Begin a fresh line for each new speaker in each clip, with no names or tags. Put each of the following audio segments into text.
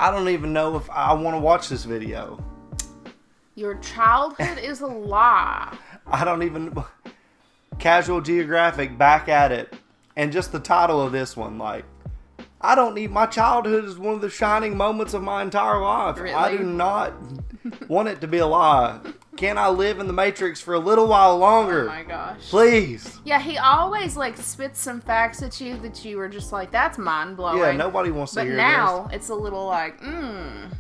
I don't even know if I want to watch this video.
Your childhood is a lie.
I don't even... Casual Geographic, back at it. And just the title of this one, like, I don't need... My childhood is one of the shining moments of my entire life.
Really?
I do not want it to be a lie. Can I live in the Matrix for a little while longer?
Oh my gosh.
Please.
Yeah, he always, like, spits some facts at you that you were just like, that's mind-blowing.
Yeah, nobody wants to hear this.
But now, it's a little like,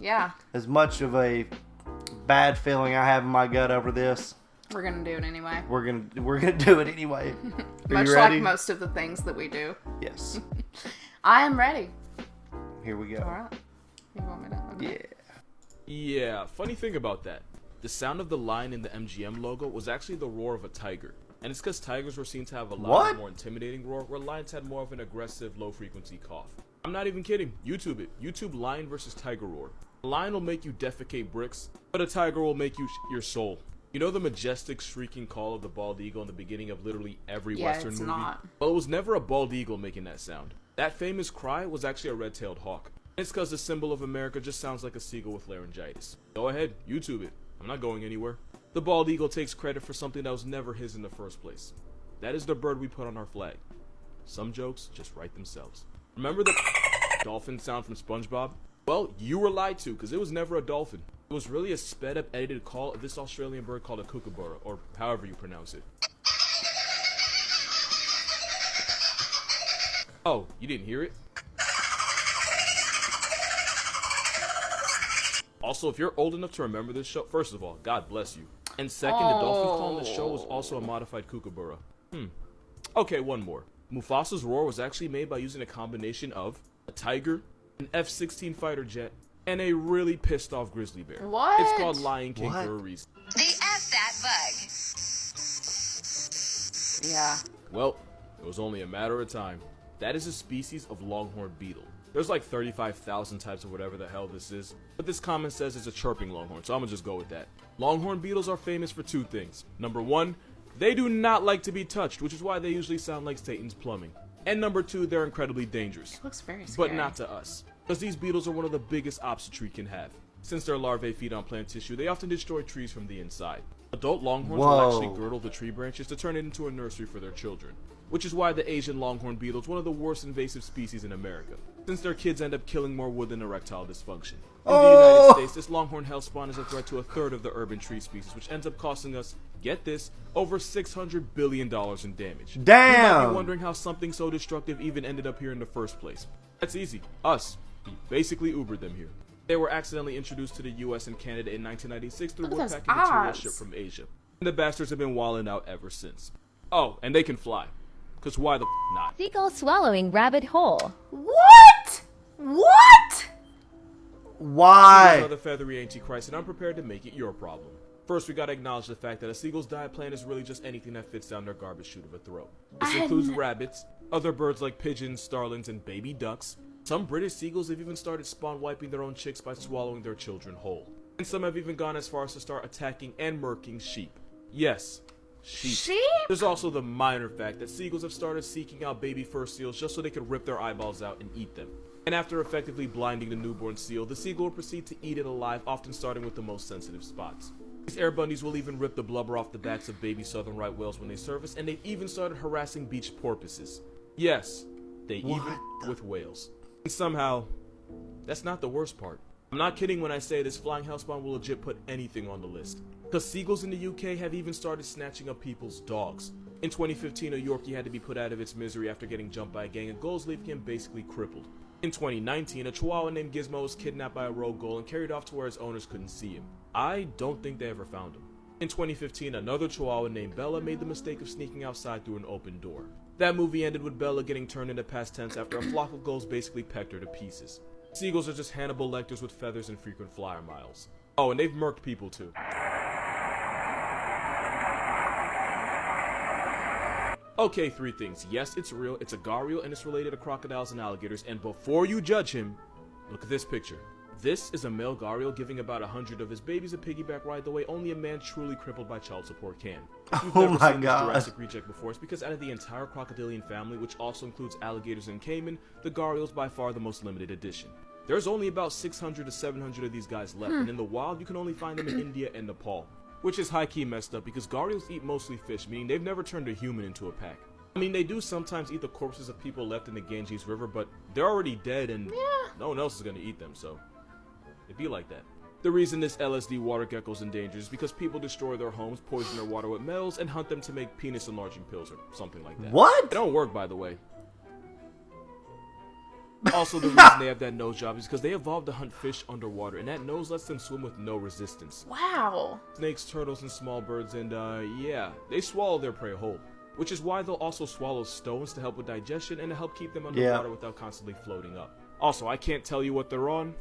yeah.
As much of a bad feeling I have in my gut over this,
We're gonna do it anyway.
we're gonna do it anyway. Are
Much
you ready?
like most of the things that we do.
Yes.
I am ready.
Here we go.
Alright. You want me to? Okay.
Yeah.
Yeah, funny thing about that. The sound of the lion in the MGM logo was actually the roar of a tiger. And it's because tigers were seen to have a louder, more intimidating roar, where lions had more of an aggressive, low-frequency cough. I'm not even kidding. YouTube it. YouTube lion versus tiger roar. A lion will make you defecate bricks, but a tiger will make you your soul. You know the majestic, shrieking call of the bald eagle in the beginning of literally every Western
it's
movie?
not.
Well, it was never a bald eagle making that sound. That famous cry was actually a red-tailed hawk. It's because the symbol of America just sounds like a seagull with laryngitis. Go ahead, YouTube it. I'm not going anywhere. The bald eagle takes credit for something that was never his in the first place. That is the bird we put on our flag. Some jokes just write themselves. Remember the dolphin sound from SpongeBob? Well, you were lied to, because it was never a dolphin. It was really a sped-up, edited call of this Australian bird called a kookaburra, or however you pronounce it. Oh, you didn't hear it? Also, if you're old enough to remember this show, first of all, God bless you. And second, the dolphin call in the show was also a modified kookaburra. Okay, one more. Mufasa's roar was actually made by using a combination of a tiger, an F-16 fighter jet, and a really pissed off grizzly bear.
What?
It's called Lion King
What?
for a reason.
The F that bug.
Yeah.
Well, it was only a matter of time. That is a species of longhorn beetle. There's like 35,000 types of whatever the hell this is, but this comment says it's a chirping longhorn, so I'm gonna just go with that. Longhorn beetles are famous for two things. Number one, they do not like to be touched, which is why they usually sound like Satan's plumbing. And number two, they're incredibly dangerous.
Looks very scary.
But not to us, because these beetles are one of the biggest ops a tree can have. Since their larvae feed on plant tissue, they often destroy trees from the inside. Adult longhorns will actually girdle the tree branches to turn it into a nursery for their children, which is why the Asian longhorn beetle is one of the worst invasive species in America, since their kids end up killing more wood than erectile dysfunction. In the United States, this longhorn hellspawn is a threat to a third of the urban tree species, which ends up costing us, get this, over $600 billion in damage.
Damn!
You might be wondering how something so destructive even ended up here in the first place. That's easy. Us. We basically Ubered them here. They were accidentally introduced to the US and Canada in 1996 through
Look at those
woodpacking material
eyes.
shipped from Asia. And the bastards have been wilding out ever since. Oh, and they can fly. Cause why the not?
Seagull swallowing rabbit hole.
What? What?
Why?
Seagulls are the feathery antichrist, and I'm prepared to make it your problem. First, we gotta acknowledge the fact that a seagull's diet plan is really just anything that fits down their garbage chute of a throat. This includes rabbits, other birds like pigeons, starlings, and baby ducks. Some British seagulls have even started spawn wiping their own chicks by swallowing their children whole. And some have even gone as far as to start attacking and murking sheep. Yes, sheep.
Sheep?
There's also the minor fact that seagulls have started seeking out baby fur seals just so they could rip their eyeballs out and eat them. And after effectively blinding the newborn seal, the seagull will proceed to eat it alive, often starting with the most sensitive spots. These air bunnies will even rip the blubber off the backs of baby southern right whales when they surface, and they've even started harassing beach porpoises. Yes, they even with whales. And somehow, that's not the worst part. I'm not kidding when I say this flying hellspawn will legit put anything on the list. Because seagulls in the UK have even started snatching up people's dogs. In 2015, a Yorkie had to be put out of its misery after getting jumped by a gang of gulls, leaving him basically crippled. In 2019, a Chihuahua named Gizmo was kidnapped by a rogue gull and carried off to where his owners couldn't see him. I don't think they ever found him. In 2015, another Chihuahua named Bella made the mistake of sneaking outside through an open door. That movie ended with Bella getting turned into past tense after a flock of gulls basically pecked her to pieces. Seagulls are just Hannibal Lecters with feathers and frequent flyer miles. Oh, and they've murked people too. Okay, three things. Yes, it's real, it's a gharial, and it's related to crocodiles and alligators, and before you judge him, look at this picture. This is a male gharial giving about 100 of his babies a piggyback ride the way only a man truly crippled by child support can. If you've never seen this Jurassic reject before, it's because out of the entire crocodilian family, which also includes alligators and caiman, the gharial is by far the most limited edition. There's only about 600 to 700 of these guys left, and in the wild you can only find them in India and Nepal. Which is high-key messed up because gharials eat mostly fish, meaning they've never turned a human into a pack. I mean, they do sometimes eat the corpses of people left in the Ganges River, but they're already dead and no one else is going to eat them, so it'd be like that. The reason this LSD water gecko's endangered is because people destroy their homes, poison their water with metals, and hunt them to make penis enlarging pills or something like that.
What?
They don't work, by the way. Also, the reason they have that nose job is because they evolved to hunt fish underwater, and that nose lets them swim with no resistance.
Wow.
Snakes, turtles, and small birds, and yeah, they swallow their prey whole. Which is why they'll also swallow stones to help with digestion and to help keep them underwater without constantly floating up. Also, I can't tell you what they're on,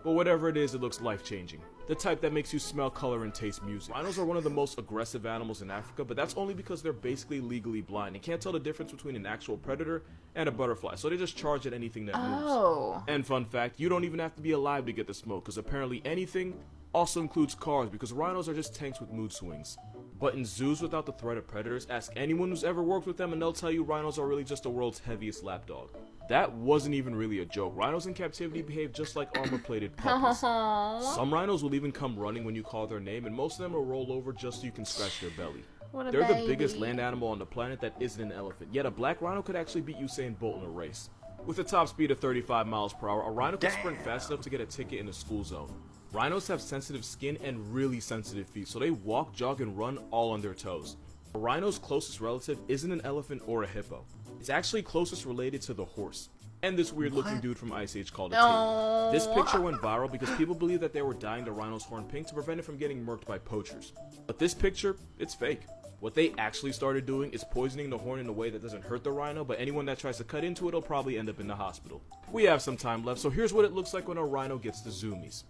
but whatever it is, it looks life-changing. The type that makes you smell color and taste music. Rhinos are one of the most aggressive animals in Africa, but that's only because they're basically legally blind and can't tell the difference between an actual predator and a butterfly, so they just charge at anything that moves.
Oh.
And fun fact, you don't even have to be alive to get the smoke, because apparently anything also includes cars, because rhinos are just tanks with mood swings. But in zoos without the threat of predators, ask anyone who's ever worked with them and they'll tell you rhinos are really just the world's heaviest lapdog. That wasn't even really a joke. Rhinos in captivity behave just like armor-plated puppies. Some rhinos will even come running when you call their name, and most of them will roll over just so you can scratch their belly. They're the biggest land animal on the planet that isn't an elephant, yet a black rhino could actually beat Usain Bolt in a race. With a top speed of 35 miles per hour, a rhino can sprint fast enough to get a ticket in a school zone. Rhinos have sensitive skin and really sensitive feet, so they walk, jog, and run all on their toes. A rhino's closest relative isn't an elephant or a hippo. It's actually closest related to the horse. And this weird-looking dude from Ice Age called a tape. This picture went viral because people believe that they were dyeing the rhino's horn pink to prevent it from getting murked by poachers. But this picture, it's fake. What they actually started doing is poisoning the horn in a way that doesn't hurt the rhino, but anyone that tries to cut into it will probably end up in the hospital. We have some time left, so here's what it looks like when a rhino gets the zoomies.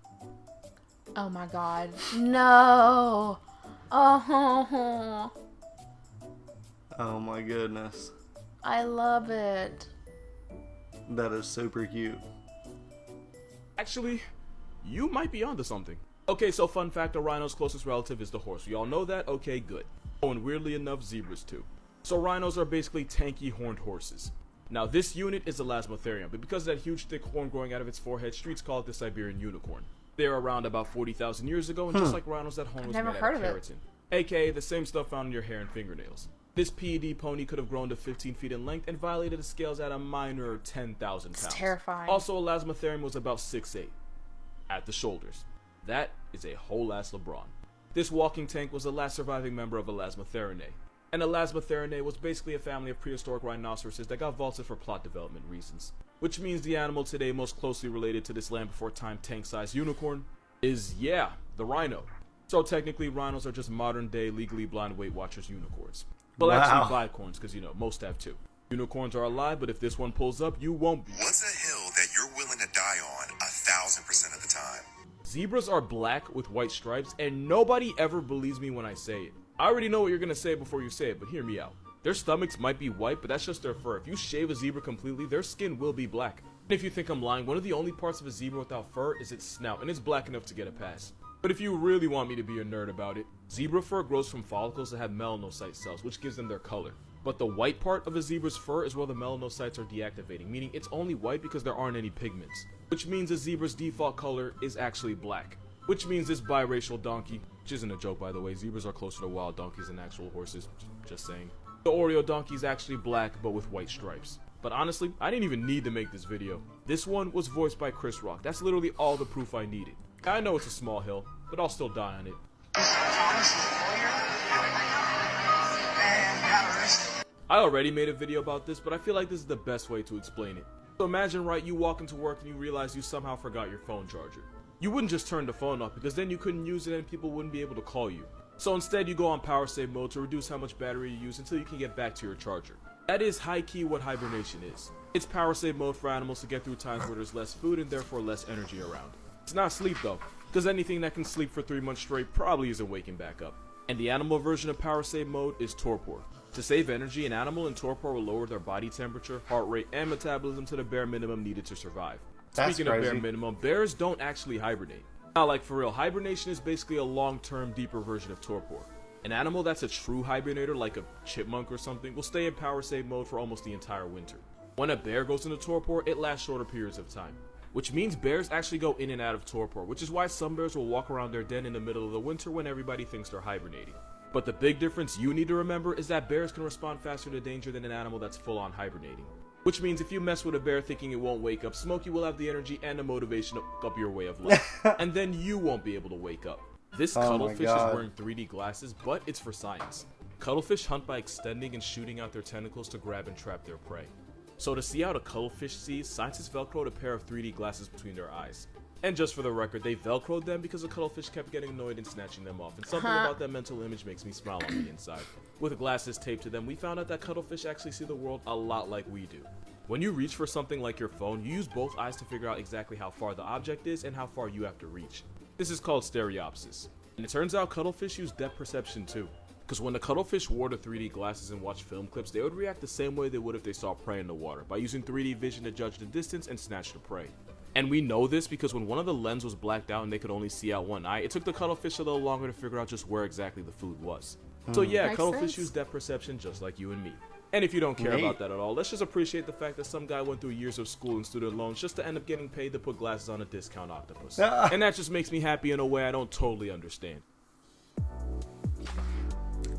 Oh my god. No. Oh.
Oh my goodness.
I love it.
That is super cute.
Actually, you might be onto something. Okay, so fun fact, a rhino's closest relative is the horse. We all know that? Okay, good. Oh, and weirdly enough, zebras too. So rhinos are basically tanky horned horses. Now this unit is Elasmotherium, but because of that huge thick horn growing out of its forehead, streets call it the Siberian unicorn. They were around about 40,000 years ago, and just like rhinos, that horn was made out of keratin. AKA the same stuff found in your hair and fingernails. This PED pony could have grown to 15 feet in length and violated the scales at a minor 10,000 pounds.
It's terrifying.
Also, Elasmotherium was about 6'8" at the shoulders. That is a whole ass LeBron. This walking tank was the last surviving member of Elasmotherinae. And Elasmotherinae was basically a family of prehistoric rhinoceroses that got vaulted for plot development reasons. Which means the animal today most closely related to this land before time tank-sized unicorn is, yeah, the rhino. So technically, rhinos are just modern-day legally blind Weight Watchers unicorns. Well, actually, bicorns, because, you know, most have two. Unicorns are alive, but if this one pulls up, you won't be.
What's a hill that you're willing to die on 1,000% of the time?
Zebras are black with white stripes, and nobody ever believes me when I say it. I already know what you're going to say before you say it, but hear me out. Their stomachs might be white, but that's just their fur. If you shave a zebra completely, their skin will be black. And if you think I'm lying, one of the only parts of a zebra without fur is its snout, and it's black enough to get a pass. But if you really want me to be a nerd about it, zebra fur grows from follicles that have melanocyte cells, which gives them their color. But the white part of a zebra's fur is where the melanocytes are deactivating, meaning it's only white because there aren't any pigments. Which means a zebra's default color is actually black. Which means this biracial donkey, which isn't a joke by the way, zebras are closer to wild donkeys than actual horses, just saying. The Oreo donkey is actually black but with white stripes. But honestly, I didn't even need to make this video. This one was voiced by Chris Rock. That's literally all the proof I needed. I know it's a small hill, but I'll still die on it. I already made a video about this, but I feel like this is the best way to explain it. So imagine, right, you walk into work and you realize you somehow forgot your phone charger. You wouldn't just turn the phone off because then you couldn't use it and people wouldn't be able to call you. So instead you go on power save mode to reduce how much battery you use until you can get back to your charger. That is high-key what hibernation is. It's power save mode for animals to get through times where there's less food and therefore less energy around. It's not sleep though, because anything that can sleep for 3 months straight probably isn't waking back up. And the animal version of power save mode is torpor. To save energy, an animal in torpor will lower their body temperature, heart rate, and metabolism to the bare minimum needed to survive. Speaking of bare minimum, bears don't actually hibernate. Now, like for real, hibernation is basically a long-term, deeper version of torpor. An animal that's a true hibernator, like a chipmunk or something, will stay in power save mode for almost the entire winter. When a bear goes into torpor, it lasts shorter periods of time. which means bears actually go in and out of torpor, which is why some bears will walk around their den in the middle of the winter when everybody thinks they're hibernating. But the big difference you need to remember is that bears can respond faster to danger than an animal that's full on hibernating. Which means if you mess with a bear thinking it won't wake up, Smokey will have the energy and the motivation to fuck up your way of life. And then you won't be able to wake up. This cuttlefish is wearing 3D glasses, but it's for science. Cuttlefish hunt by extending and shooting out their tentacles to grab and trap their prey. So to see out a cuttlefish sees, scientists velcroed a pair of 3D glasses between their eyes. And just for the record, they velcroed them because the cuttlefish kept getting annoyed and snatching them off, and something about that mental image makes me smile on the inside. With the glasses taped to them, we found out that cuttlefish actually see the world a lot like we do. When you reach for something like your phone, you use both eyes to figure out exactly how far the object is and how far you have to reach. This is called stereopsis. And it turns out cuttlefish use depth perception too. Because when the cuttlefish wore the 3D glasses and watched film clips, they would react the same way they would if they saw prey in the water, by using 3D vision to judge the distance and snatch the prey. And we know this because when one of the lens was blacked out and they could only see out one eye, it took the cuttlefish a little longer to figure out just where exactly the food was. So yeah,
Makes
cuttlefish
sense.
use depth perception just like you and me. And if you don't care about that at all, let's just appreciate the fact that some guy went through years of school and student loans just to end up getting paid to put glasses on a discount octopus. And that just makes me happy in a way I don't totally understand.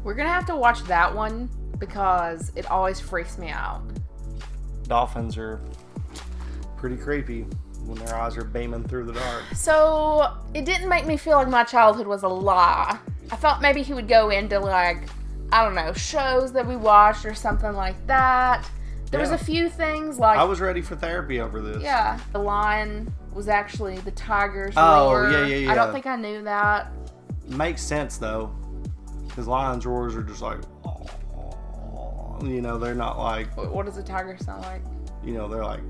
We're gonna have to watch that one because it always freaks me out.
Dolphins are pretty creepy when their eyes are beaming through the dark.
So it didn't make me feel like my childhood was a lie. I thought maybe he would go into like, I don't know, shows that we watched or something like that. There was a few things like
I was ready for therapy over this.
yeah, the lion was actually the tiger's
Oh,
roar.
yeah.
I don't think I knew that.
Makes sense though, because lions' roars are just like, oh, you know, they're not like,
What does a tiger sound like?
you know, they're like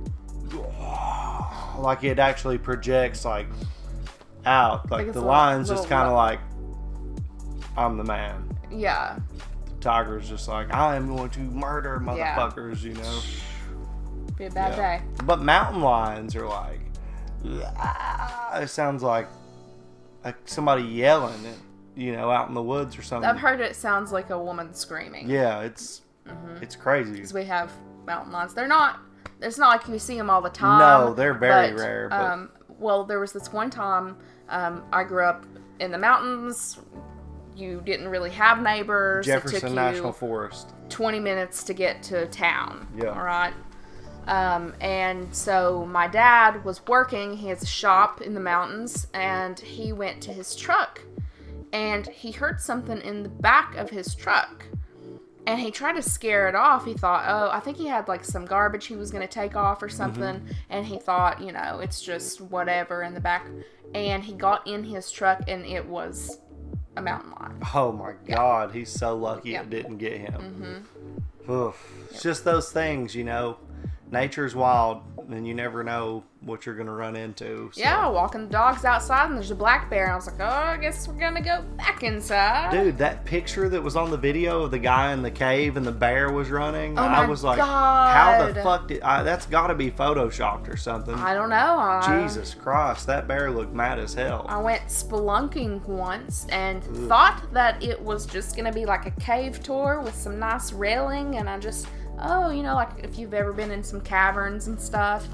it actually projects like out. Like
it's
the
a
lion's
little
just kind of like, I'm the man.
Yeah.
The tiger's just like, I am going to murder motherfuckers, you know.
Be a bad
Yeah.
day.
But mountain lions are like, it sounds like somebody yelling, you know, out in the woods or something.
I've heard it sounds like a woman screaming.
Yeah, it's crazy.
Because we have mountain lions. It's not like you see them all the time.
No, they're very rare. But
well, there was this one time I grew up in the mountains. You didn't really have neighbors. It took
Jefferson
you
National Forest.
20 minutes to get to town.
Yeah.
All right. And so my dad was working. He has a shop in the mountains, and he went to his truck, and he heard something in the back of his truck. And he tried to scare it off. He thought, oh, I think he had like some garbage he was going to take off or something. And he thought, you know, it's just whatever in the back. And he got in his truck, and it was a mountain lion.
Oh my God, he's so lucky it didn't get him. Oof. It's just those things, you know. Nature's wild, and you never know what you're gonna run into. So.
Yeah, walking the dogs outside, and there's a black bear. And I was like, oh, I guess we're gonna go back inside.
Dude, that picture that was on the video of the guy in the cave and the bear was running,
Oh
I
my
was like,
God.
how the fuck that's gotta be photoshopped or something.
I don't know.
Jesus Christ, that bear looked mad as hell.
I went spelunking once and thought that it was just gonna be like a cave tour with some nice railing, and I just, oh, you know, like if you've ever been in some caverns and stuff.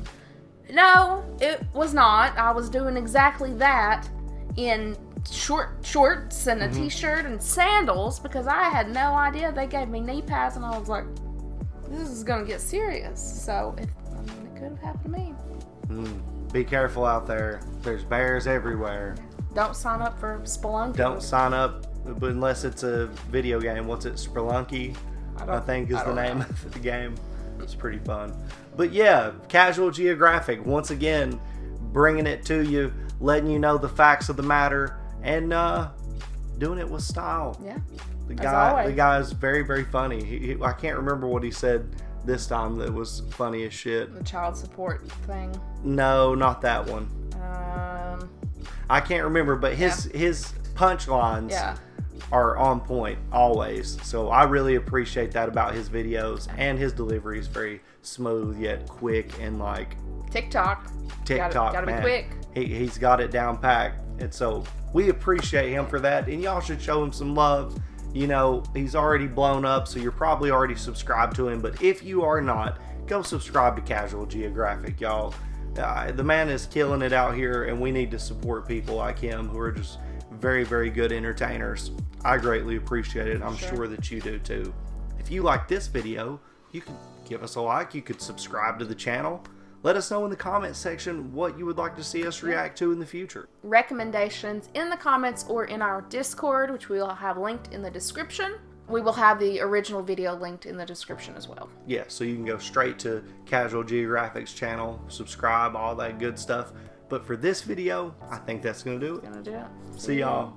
No, it was not. I was doing exactly that in shorts and a t-shirt and sandals because I had no idea. They gave me knee pads, and I was like, this is gonna get serious. So it could have happened to me.
Be careful out there. There's bears everywhere.
Don't sign up for spelunking.
Don't sign up unless it's a video game. What's it, Spelunky? I think is the name of the game. It's pretty fun. But yeah, Casual Geographic, once again, bringing it to you, letting you know the facts of the matter, and doing it with style.
Yeah.
The
always.
guy is very, very funny. I can't remember what he said this time that was funny as shit.
The child support thing.
No, not that one. I can't remember, but his punchlines are on point always. So I really appreciate that about his videos, and his delivery is very smooth yet quick, and like
TikTok. Gotta
man,
be quick.
He's got it down packed, and so we appreciate him for that, and y'all should show him some love. You know, he's already blown up, so you're probably already subscribed to him, but if you are not, go subscribe to Casual Geographic, y'all. The man is killing it out here, and we need to support people like him who are just very, very good entertainers. I greatly appreciate it. I'm sure that you do too. If you like this video, you can give us a like. You could subscribe to the channel. Let us know in the comments section what you would like to see us react to in the future.
Recommendations in the comments or in our Discord, which we will have linked in the description. We will have the original video linked in the description as well.
Yeah, so you can go straight to Casual Geographic's channel, subscribe, all that good stuff. But for this video, I think that's going to do it.
Gonna do it.
See y'all.